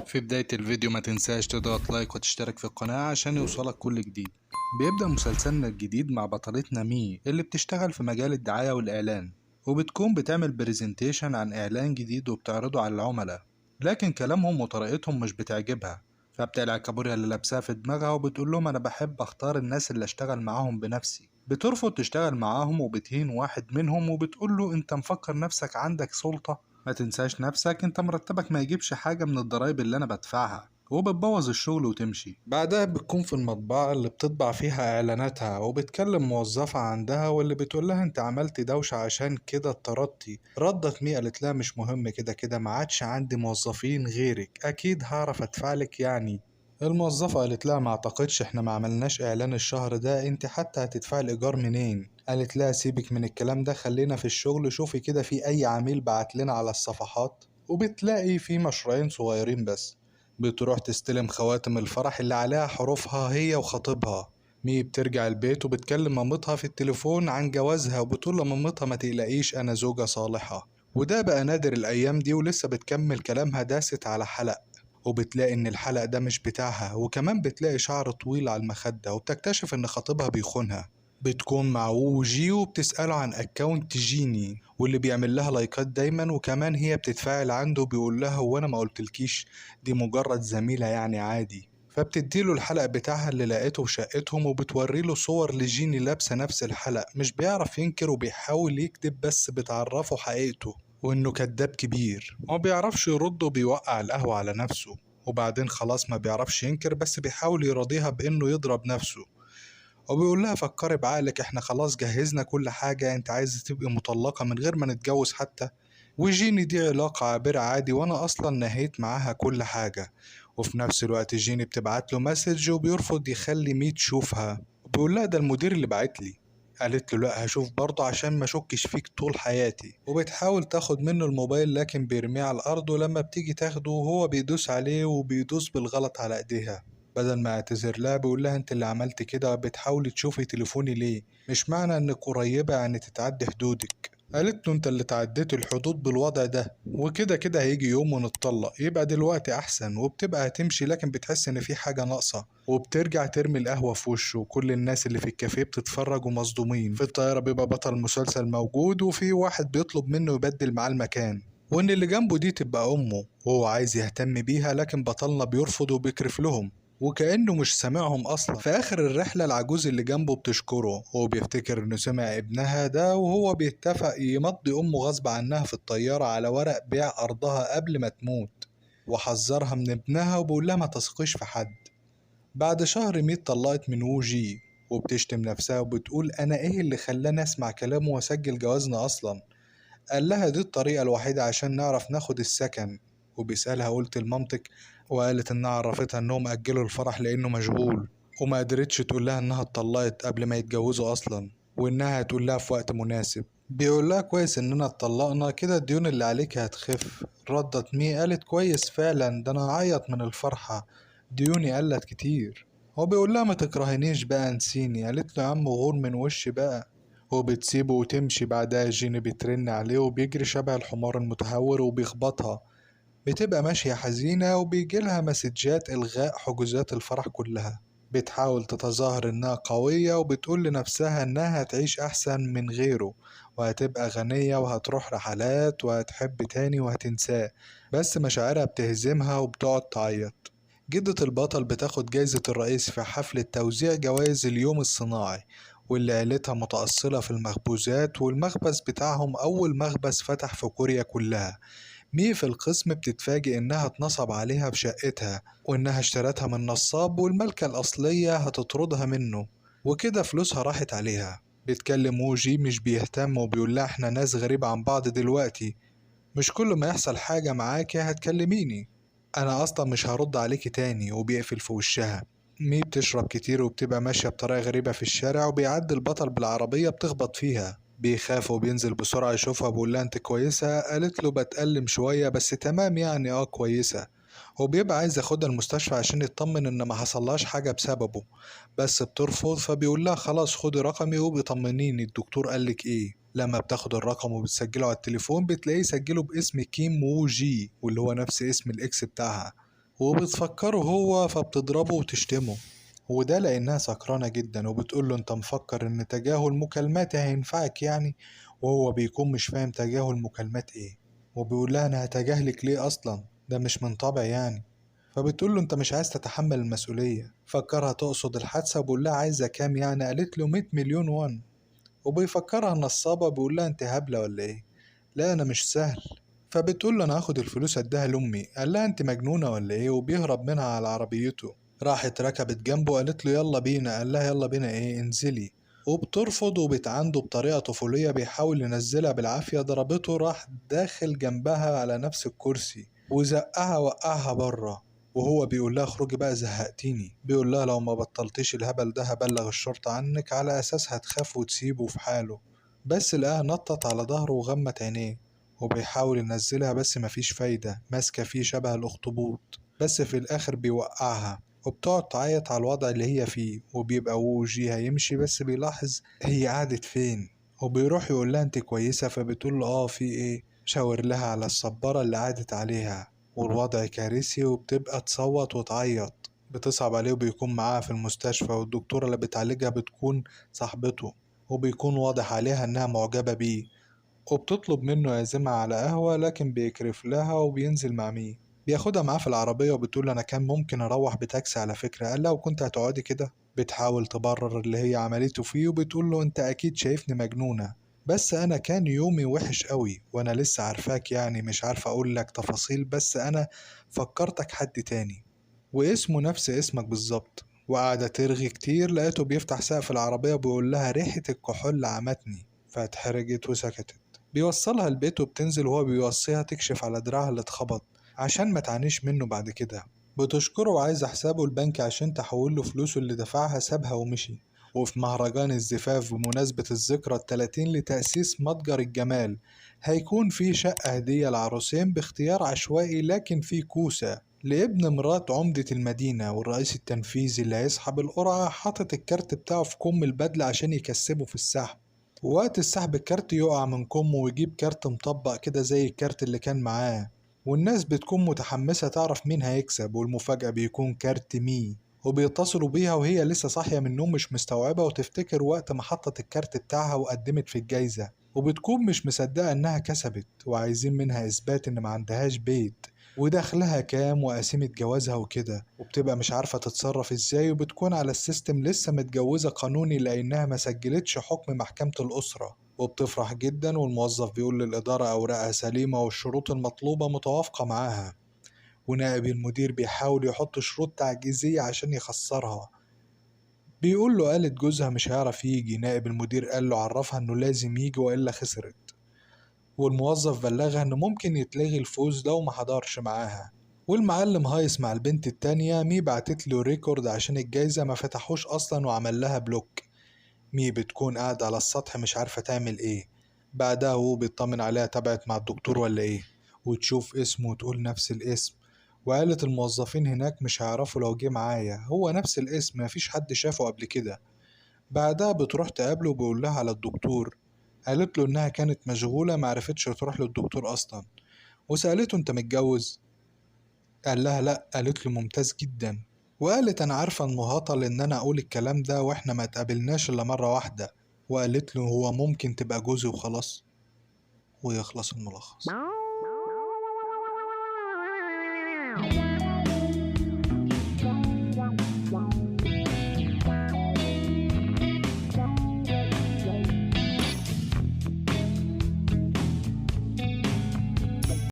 في بداية الفيديو ما تنساش تضغط لايك وتشترك في القناة عشان يوصلك كل جديد. بيبدأ مسلسلنا الجديد مع بطلتنا مي اللي بتشتغل في مجال الدعاية والإعلان، وبتكون بتعمل بريزنتيشن عن إعلان جديد وبتعرضه على العملاء، لكن كلامهم وطريقتهم مش بتعجبها. فبتقلع الكابوريا اللي لابساها في دماغها وبتقول لهم أنا بحب أختار الناس اللي أشتغل معاهم بنفسي. بترفض تشتغل معاهم وبتهين واحد منهم وبتقول له أنت مفكر نفسك عندك سلطة؟ ما تنساش نفسك، انت مرتبك ما يجيبش حاجة من الضرايب اللي انا بدفعها. وبتبوظ الشغل وتمشي. بعدها بتكون في المطبعة اللي بتطبع فيها اعلاناتها وبتكلم موظفة عندها واللي بتقول لها انت عملتي دوشة عشان كده اتطردتي. ردت مي قالت لها مش مهم، كده كده ما عادش عندي موظفين غيرك، اكيد هعرف ادفعلك يعني. الموظفة قالت لها ما اعتقدش، احنا ما عملناش اعلان الشهر ده، انت حتى هتدفعي الايجار منين؟ قالت لها سيبك من الكلام ده، خلينا في الشغل، شوفي كده في اي عميل بعت لنا على الصفحات. وبتلاقي في مشروعين صغيرين بس. بتروح تستلم خواتم الفرح اللي عليها حروفها هي وخطيبها. مي بترجع البيت وبتكلم مامتها في التليفون عن جوازها وبتقول لمامتها ما تقلقيش انا زوجة صالحة. وده بقى نادر الايام دي، ولسه بتكمل كلامها داست على حلق. وبتلاقي ان الحلق ده مش بتاعها، وكمان بتلاقي شعر طويل على المخدة، وبتكتشف ان خطيبها بيخونها. بتكون مع ووجي وبتسأله عن اكونت جيني واللي بيعمل لها لايكات دايما، وكمان هي بتتفاعل عنده بيقول لها هو انا ما قلتلكيش، دي مجرد زميلة يعني عادي. فبتديله الحلق بتاعها اللي لقيته في شقتهم وبتوريله صور لجيني لابسة نفس الحلق، مش بيعرف ينكر وبيحاول يكذب بس بتعرفه حقيقته وانه كذاب كبير. ما بيعرفش يرد وبيوقع القهوة على نفسه. وبعدين خلاص ما بيعرفش ينكر بس بيحاول يراضيها بانه يضرب نفسه. وبيقول لها فكري بعقلك، احنا خلاص جهزنا كل حاجة، انت عايزة تبقي مطلقة من غير ما نتجوز حتى؟ وجيني دي علاقة عابرة عادي، وانا اصلا نهيت معاها كل حاجة. وفي نفس الوقت جيني بتبعت له مسج وبيرفض يخلي مي تشوفها. بيقول لها ده المدير اللي بعت لي. قالت له لا هشوف برضه عشان ما اشكش فيك طول حياتي. وبتحاول تاخد منه الموبايل لكن بيرميه على الارض، ولما بتيجي تاخده وهو بيدوس عليه وبيدوس بالغلط على ايديها. بدل ما اعتذر لها بيقول لها انت اللي عملت كده، بتحاولي تشوفي تليفوني ليه؟ مش معنى انك قريبة يعني تتعدي حدودك. قالت له انت اللي تعديت الحدود بالوضع ده، وكده كده هيجي يوم ونتطلق، يبقى دلوقتي احسن. وبتبقى هتمشي لكن بتحس ان في حاجة ناقصة، وبترجع ترمي القهوة في وشه، وكل الناس اللي في الكافيه بتتفرج ومصدومين. في الطيارة بيبقى بطل المسلسل موجود، وفي واحد بيطلب منه يبدل معاه المكان، وان اللي جنبه دي تبقى امه، وهو عايز يهتم بيها لكن بطلنا بيرفض وبيكرف لهم وكأنه مش سامعهم أصلا. في آخر الرحلة العجوز اللي جنبه بتشكره وهو بيفتكر إنه سمع ابنها ده، وهو بيتفق يمضي أمه غصب عنها في الطيارة على ورق بيع أرضها قبل ما تموت، وحذرها من ابنها وبيقول لها ما تثقيش في حد. بعد شهر ميت طلقت من ووجي وبتشتم نفسها وبتقول أنا إيه اللي خلاني أسمع كلامه وأسجل جوازنا أصلا. قال لها دي الطريقة الوحيدة عشان نعرف ناخد السكن. وبيسألها قلت لمامتك؟ وقالت إنها عرفتها إنهم أجلوا الفرح لأنه مشغول، وما قدرتش تقول لها إنها اتطلقت قبل ما يتجوزوا أصلا، وإنها هتقول لها في وقت مناسب. بيقول لها كويس إننا اتطلقنا كده الديون اللي عليك هتخف. ردت مي قالت كويس فعلا، ده أنا أعيط من الفرحة، ديوني قلت كتير. هو بيقول لها ما تكرهنيش بقى انسيني. قالت له يا عم غور من وشي بقى. وبتسيبه وتمشي. بعدها جيني بترن عليه وبيجري شبه الحمار المتهور وبيخبطها. بتبقى ماشية حزينة وبيجيلها مسجات إلغاء حجوزات الفرح كلها. بتحاول تتظاهر إنها قوية وبتقول لنفسها إنها هتعيش أحسن من غيره، وهتبقى غنية وهتروح رحلات وهتحب تاني وهتنساه، بس مشاعرها بتهزمها وبتقعد تعيط. جدة البطل بتاخد جايزة الرئيس في حفلة توزيع جوائز اليوم الصناعي، واللي عيلتها متأصلة في المخبوزات، والمخبز بتاعهم أول مخبز فتح في كوريا كلها. مي في القسم بتتفاجئ إنها اتنصب عليها في شقتها، وإنها اشترتها من نصاب والملكة الأصلية هتطردها منه، وكده فلوسها راحت عليها. بيتكلم ووجي مش بيهتم وبيقول لها احنا ناس غريبة عن بعض دلوقتي، مش كل ما يحصل حاجة معاكي هتكلميني، أنا أصلا مش هرد عليكي تاني. وبيقفل في وشها. مي بتشرب كتير وبتبقى ماشية بطريقة غريبة في الشارع، وبيعدي البطل بالعربية بتخبط فيها. بيخاف وبينزل بسرعة يشوفها، بيقول لها انت كويسة؟ قالت له بتألم شوية بس تمام يعني كويسة. هو بيبقى عايز ياخدها المستشفى عشان يطمن ان ما حصلهاش حاجة بسببه، بس بترفض. فبيقول لها خلاص خدي رقمي وبيطمنيني الدكتور قالك ايه. لما بتاخد الرقم وبتسجله على التليفون بتلاقيه سجله باسم كيم وو جي، واللي هو نفس اسم الاكس بتاعها. وبتفكره هو فبتضربه وتشتمه، وده لأنها سكرانة جدا وبتقوله انت مفكر ان تجاهل مكالماتي هينفعك يعني، وهو بيكون مش فاهم تجاهل مكالمات ايه، وبيقول لها انا هتجاهلك ليه اصلا، ده مش من طبعي يعني. فبتقول له انت مش عايز تتحمل المسؤولية، فكرها تقصد الحادثة وبيقول لها عايزة كام يعني، قالت له 100 مليون وان. وبيفكرها نصابة بيقول لها انت هبلة ولا ايه، لا انا مش سهل. فبتقول له انا هاخد الفلوس اديها لامي، قال لها انت مجنونة ولا ايه، وبيهرب منها على عربيته. راحت ركبت جنبه قالت له يلا بينا، قال لها يلا بينا ايه انزلي. وبترفض وبتعنده بطريقة طفولية بيحاول ينزلها بالعافية، ضربته راح داخل جنبها على نفس الكرسي وزقها وقعها بره. وهو بيقول لها اخرجي بقى زهقتيني، بيقول لها لو ما بطلتيش الهبل ده هبلغ الشرطة عنك، على أساس هتخاف وتسيبه في حاله. بس لقاها نطت على ظهره وغمت عينيه، وبيحاول ينزلها بس مفيش فايدة، ماسكة فيه شبه الأخطبوط، بس في الآخر بيوقعها. وبتقعد تعيط على الوضع اللي هي فيه، وبيبقى وجيها يمشي بس بيلاحظ هي قعدت فين. وبيروح يقول لها انت كويسة، فبتقول له اه في ايه، شاور لها على الصبارة اللي قعدت عليها. والوضع كارثي وبتبقى تصوت وتعيط. بتصعب عليه وبيكون معاها في المستشفى، والدكتورة اللي بتعالجها بتكون صاحبته، وبيكون واضح عليها انها معجبة بيه، وبتطلب منه يعزمها على قهوة لكن بيكرف لها وبينزل مع مين. بياخدها معاه في العربية وبتقول أنا كان ممكن أروح بتاكسي على فكرة، قال لها وكنت هتقعدي كده. بتحاول تبرر اللي هي عملته فيه وبتقول له أنت أكيد شايفني مجنونة، بس أنا كان يومي وحش قوي وأنا لسه عارفاك يعني، مش عارفة أقول لك تفاصيل، بس أنا فكرتك حد تاني واسمه نفس اسمك بالظبط. وقاعدة ترغي كتير لقيته بيفتح سقف العربية وبيقول لها ريحة الكحول عمتني، فاتحرجت وسكتت. بيوصلها البيت وبتنزل وهو بيوصيها تكشف على دراعها اللي اتخبط عشان ما تعانيش منه بعد كده. بتشكره وعايزة حسابه البنكي عشان تحوله فلوسه اللي دفعها، سابها ومشي. وفي مهرجان الزفاف بمناسبة الذكرى التلاتين لتأسيس متجر الجمال، هيكون في شقة هدية العروسين باختيار عشوائي لكن في كوسة لابن مرات عمدة المدينة، والرئيس التنفيذي اللي هيسحب القرعة حاطط الكارت بتاعه في كم البدلة عشان يكسبه في السحب. ووقت السحب الكارت يقع من كمه ويجيب كارت مطبق كده زي الكارت اللي كان معاه، والناس بتكون متحمسة تعرف مين هيكسب، والمفاجأة بيكون كارت مي. وبيتصلوا بيها وهي لسه صاحية من النوم مش مستوعبة، وتفتكر وقت ما حطت الكارت بتاعها وقدمت في الجايزة، وبتكون مش مصدقة إنها كسبت، وعايزين منها إثبات إن ما عندهاش بيت ودخلها كام وقسيمة جوازها وكده، وبتبقى مش عارفة تتصرف ازاي، وبتكون على السيستم لسه متجوزة قانوني لأنها ما سجلتش حكم محكمة الأسرة. وبتفرح جدا، والموظف بيقول للإدارة أوراقها سليمة والشروط المطلوبة متوافقة معاها، ونائب المدير بيحاول يحط شروط تعجيزية عشان يخسرها. بيقول له قالت جوزها مش هيعرف يجي، نائب المدير قال له عرفها انه لازم يجي وإلا خسرت. والموظف بلغها إنه ممكن يتلغي الفوز لو ما حضرش معاها. والمعلم هايص مع البنت التانية مي بعتت له ريكورد عشان الجايزة ما فتحوش أصلا وعمل لها بلوك. مي بتكون قاعدة على السطح مش عارفة تعمل إيه. بعدها هو بيطمن عليها تابعت مع الدكتور ولا إيه، وتشوف اسمه وتقول نفس الاسم. وقالت الموظفين هناك مش هيعرفوا لو جه معايا، هو نفس الاسم مفيش حد شافه قبل كده. بعدها بتروح تقابله وبيقول لها على الدكتور. قالت له إنها كانت مشغولة معرفتش تروح للدكتور أصلا، وسألته أنت متجوز؟ قال لها لأ، قالت له ممتاز جدا. وقالت أنا عارفة إنه هطل إن أنا أقول الكلام ده وإحنا ما اتقابلناش إلا مرة واحدة. وقالت له هو ممكن تبقى جوزي وخلاص. ويخلص الملخص.